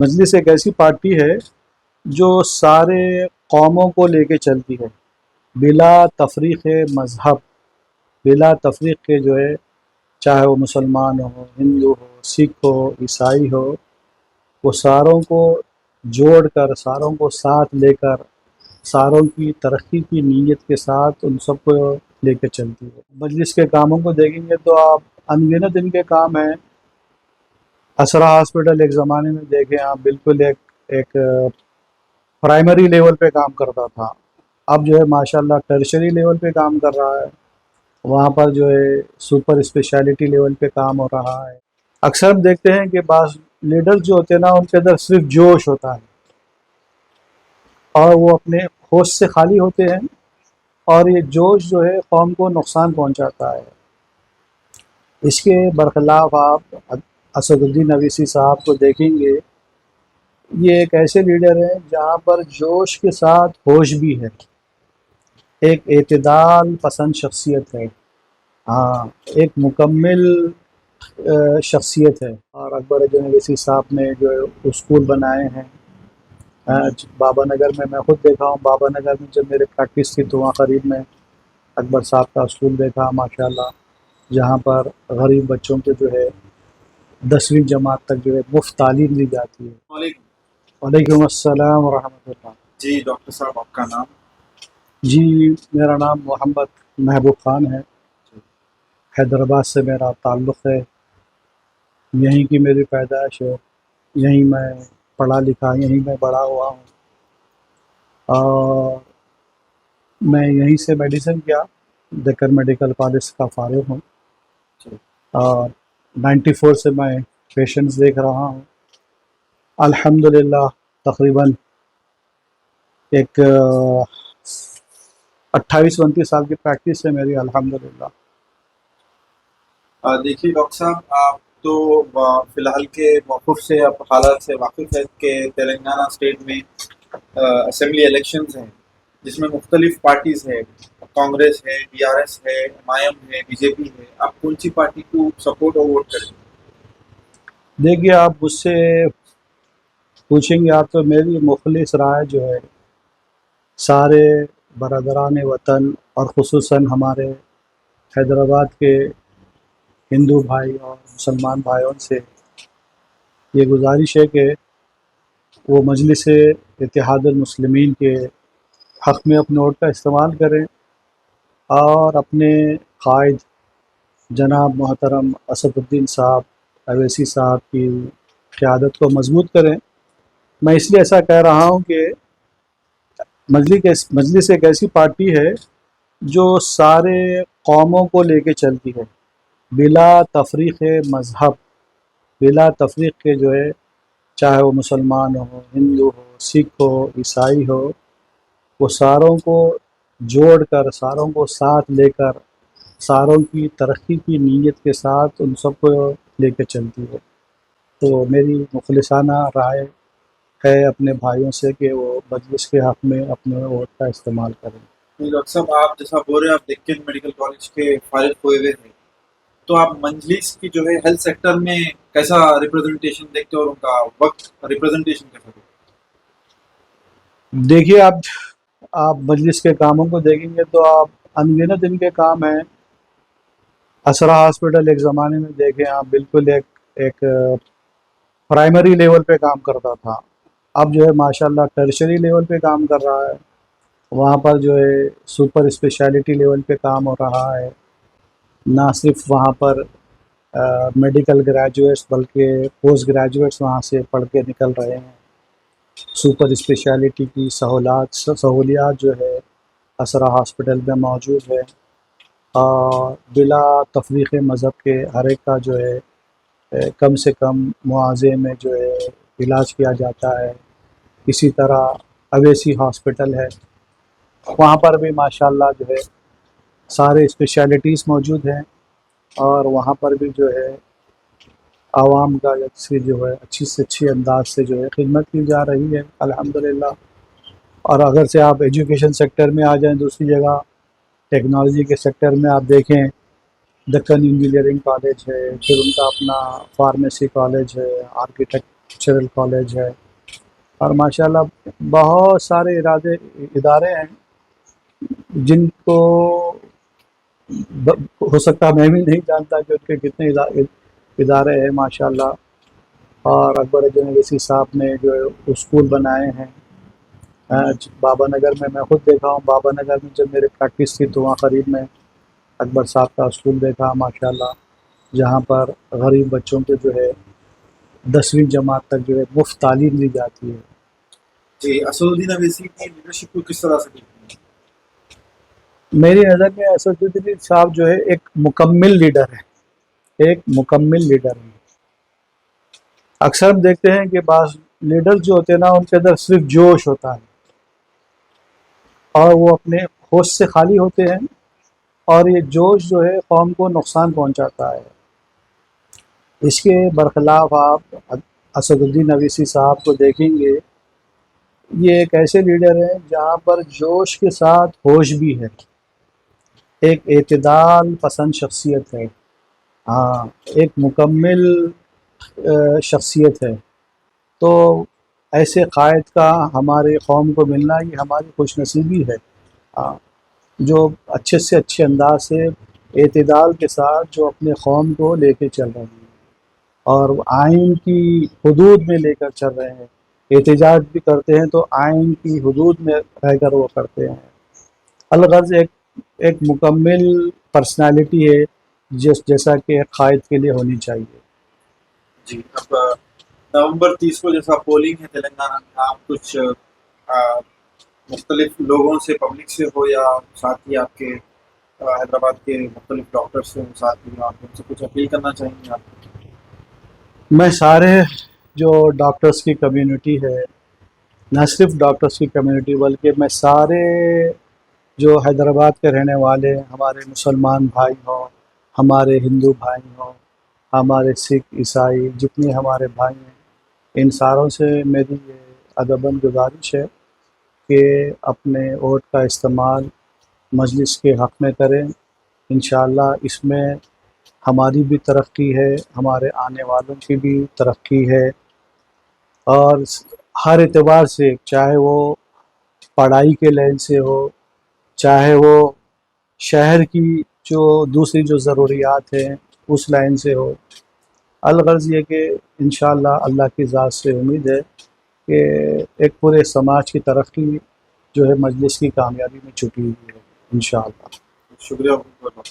مجلس ایک ایسی پارٹی ہے جو سارے قوموں کو لے کے چلتی ہے، بلا تفریق مذہب، بلا تفریق کے جو ہے، چاہے وہ مسلمان ہو، ہندو ہو، سکھ ہو، عیسائی ہو، وہ ساروں کو جوڑ کر، ساروں کو ساتھ لے کر، ساروں کی ترقی کی نیت کے ساتھ ان سب کو لے کے چلتی ہے۔ مجلس کے کاموں کو دیکھیں گے تو آپ انگنت ان کے کام ہیں۔ اسرا ہاسپٹل ایک زمانے میں دیکھیں آپ، بالکل ایک پرائمری لیول پہ کام کرتا تھا، اب جو ہے ماشاءاللہ ٹرشری لیول پہ کام کر رہا ہے، وہاں پر جو ہے سپر اسپیشلٹی لیول پہ کام ہو رہا ہے۔ اکثر ہم دیکھتے ہیں کہ بعض لیڈر جو ہوتے ہیں نا، ان کے اندر صرف جوش ہوتا ہے اور وہ اپنے ہوش سے خالی ہوتے ہیں، اور یہ جوش جو ہے قوم کو نقصان پہنچاتا ہے۔ اس کے برخلاف آپ اسد الدین اویسی صاحب کو دیکھیں گے، یہ ایک ایسے لیڈر ہیں جہاں پر جوش کے ساتھ ہوش بھی ہے، ایک اعتدال پسند شخصیت ہے، ہاں، ایک مکمل شخصیت ہے۔ اور اکبر اجن اویسی صاحب نے جو اسکول بنائے ہیں بابا نگر میں خود دیکھا ہوں، بابا نگر میں جب میرے پریکٹس تھی تو وہاں قریب میں اکبر صاحب کا اسکول دیکھا ماشاءاللہ، جہاں پر غریب بچوں کو جو ہے 10ویں جماعت تک جو ہے مفت تعلیم دی جاتی ہے۔ وعلیکم وعلیکم السلام ورحمۃ اللہ۔ جی ڈاکٹر صاحب، آپ کا نام؟ جی میرا نام محمد محبوب خان ہے، حیدرآباد سے میرا تعلق ہے، یہیں کی میری پیدائش ہے، یہیں میں پڑھا لکھا، یہیں میں بڑا ہوا ہوں، اور میں یہیں سے میڈیسن کیا دکن میڈیکل کالج کا فارغ ہوں، اور 94 سے میں پیشنٹس دیکھ رہا ہوں الحمدللہ۔ تقریباً ایک 28-29 سال کی پریکٹس ہے میری الحمدللہ۔ دیکھیے ڈاکٹر صاحب، آپ تو فی الحال کے موقف سے، آپ حالات سے واقف ہیں کہ تلنگانہ اسٹیٹ میں اسمبلی الیکشنز ہیں جس میں مختلف پارٹیز ہیں، کانگریس ہے، بی آر ایس ہے، ایم آئی ایم ہے، بی جے پی ہے۔ آپ کون سی پارٹی کو سپورٹ اور ووٹ کریں؟ دیکھیے آپ مجھ سے پوچھیں گے آپ تو میری مخلص رائے جو ہے سارے برادران وطن اور خصوصاً ہمارے حیدرآباد کے ہندو بھائی اور مسلمان بھائیوں سے یہ گزارش ہے کہ وہ مجلس اتحاد المسلمین کے حق میں اپنے ووٹ کا استعمال کریں، اور اپنے قائد جناب محترم اسد الدین صاحب اویسی صاحب کی قیادت کو مضبوط کریں۔ میں اس لیے ایسا کہہ رہا ہوں کہ مجلس ایک ایسی پارٹی ہے جو سارے قوموں کو لے کے چلتی ہے، بلا تفریق مذہب، بلا تفریق کے جو ہے، چاہے وہ مسلمان ہو، ہندو ہو، سکھ ہو، عیسائی ہو، وہ ساروں کو جوڑ کر، ساروں کو ساتھ لے کر، ساروں کی ترقی کی نیت کے ساتھ ان سب کو لے کے چلتی ہے۔ تو میری مخلصانہ رائے ہے اپنے بھائیوں سے کہ وہ مجلس کے حق میں اپنے ووٹ کا استعمال کریں۔ ڈاکٹر صاحب، آپ جیسا بول رہے ہیں، آپ دکن میڈیکل کالج کے فارغ ہوئے ہوئے ہیں، تو آپ مجلس کی جو ہے ہیلتھ سیکٹر میں کیسا ریپرزنٹیشن دیکھتے ہیں اور ان کا وقت ریپرزنٹیشن کیسا دیکھتے دیکھیے آپ مجلس کے کاموں کو دیکھیں گے تو آپ انگنت ان کے کام ہیں۔ اسرا ہاسپٹل ایک زمانے میں دیکھیں آپ، بالکل ایک پرائمری لیول پہ کام کرتا تھا، اب جو ہے ماشاءاللہ ٹرشری لیول پہ کام کر رہا ہے، وہاں پر جو ہے سپر اسپیشلٹی لیول پہ کام ہو رہا ہے۔ نہ صرف وہاں پر میڈیکل گریجویٹس بلکہ پوسٹ گریجویٹس وہاں سے پڑھ کے نکل رہے ہیں۔ سپر اسپیشلٹی کی سہولیات جو ہے اسرا ہاسپٹل میں موجود ہے، اور بلا تفریق مذہب کے ہر ایک کا جو ہے کم سے کم معاوضے میں جو ہے علاج کیا جاتا ہے۔ اسی طرح اویسی ہاسپٹل ہے، وہاں پر بھی ماشاءاللہ جو ہے سارے اسپیشلٹیز موجود ہیں، اور وہاں پر بھی جو ہے عوام کا سے جو ہے اچھی سے اچھی انداز سے جو ہے خدمت کی جا رہی ہے الحمدللہ۔ اور اگر سے آپ ایجوکیشن سیکٹر میں آ جائیں، دوسری جگہ ٹیکنالوجی کے سیکٹر میں آپ دیکھیں، دکن انجینئرنگ کالج ہے، پھر ان کا اپنا فارمیسی کالج ہے، آرکیٹیکچرل کالج ہے، اور ماشاءاللہ بہت سارے ادارے ہیں جن کو ہو سکتا ہے میں بھی نہیں جانتا کہ ان کے کتنے ادارے ہیں ماشاءاللہ. اور اکبر جن اویسی صاحب نے جو اسکول بنائے ہیں بابا نگر میں خود دیکھا ہوں. بابا نگر میں جب میری پریکٹس تھی تو وہاں قریب میں اکبر صاحب کا اسکول دیکھا ماشاءاللہ، جہاں پر غریب بچوں کو جو ہے 10ویں جماعت تک جو ہے مفت تعلیم دی جاتی ہے. جی، اسدالدین اویسی کی لیڈرشپ کو کس طرح سے دیکھتے ہیں؟ میری نظر میں اسدالدین صاحب جو ہے ایک مکمل لیڈر ہے، ایک مکمل لیڈر ہے. اکثر ہم دیکھتے ہیں کہ بعض لیڈر جو ہوتے ہیں نا ان کے اندر صرف جوش ہوتا ہے اور وہ اپنے ہوش سے خالی ہوتے ہیں، اور یہ جوش جو ہے قوم کو نقصان پہنچاتا ہے. اس کے برخلاف آپ اسدالدین اویسی صاحب کو دیکھیں گے، یہ ایک ایسے لیڈر ہیں جہاں پر جوش کے ساتھ ہوش بھی ہے، ایک اعتدال پسند شخصیت ہے. ہاں، ایک مکمل شخصیت ہے. تو ایسے قائد کا ہمارے قوم کو ملنا یہ ہماری خوش نصیبی ہے، جو اچھے سے اچھے انداز سے اعتدال کے ساتھ جو اپنے قوم کو لے کے چل رہے ہیں اور آئین کی حدود میں لے کر چل رہے ہیں. احتجاج بھی کرتے ہیں تو آئین کی حدود میں رہ کر وہ کرتے ہیں. الغرض ایک مکمل پرسنالٹی ہے جیسا کہ ایک قائد کے لیے ہونی چاہیے. جی، اب نومبر 30 کو جیسا پولنگ ہے تلنگانہ میں، آپ کچھ مختلف لوگوں سے، پبلک سے ہو یا ساتھ ہی آپ کے حیدرآباد کے مختلف ڈاکٹر سے ساتھ ہی آپ ان سے کچھ اپیل کرنا چاہیں گے آپ؟ میں سارے جو ڈاکٹرس کی کمیونٹی ہے، نہ صرف ڈاکٹرس کی کمیونٹی بلکہ میں سارے جو حیدرآباد کے رہنے والے ہمارے مسلمان بھائی ہوں، ہمارے ہندو بھائی ہوں، ہمارے سکھ عیسائی جتنے ہمارے بھائی ہیں، ان ساروں سے میری یہ ادباً گزارش ہے کہ اپنے ووٹ کا استعمال مجلس کے حق میں کریں. انشاءاللہ اس میں ہماری بھی ترقی ہے، ہمارے آنے والوں کی بھی ترقی ہے، اور ہر اعتبار سے، چاہے وہ پڑھائی کے لین سے ہو، چاہے وہ شہر کی جو دوسری جو ضروریات ہیں اس لائن سے ہو. الغرض یہ کہ انشاءاللہ اللہ کی ذات سے امید ہے کہ ایک پورے سماج کی ترقی جو ہے مجلس کی کامیابی میں چھپی ہوئی ہے انشاءاللہ. شکریہ بہت بہت.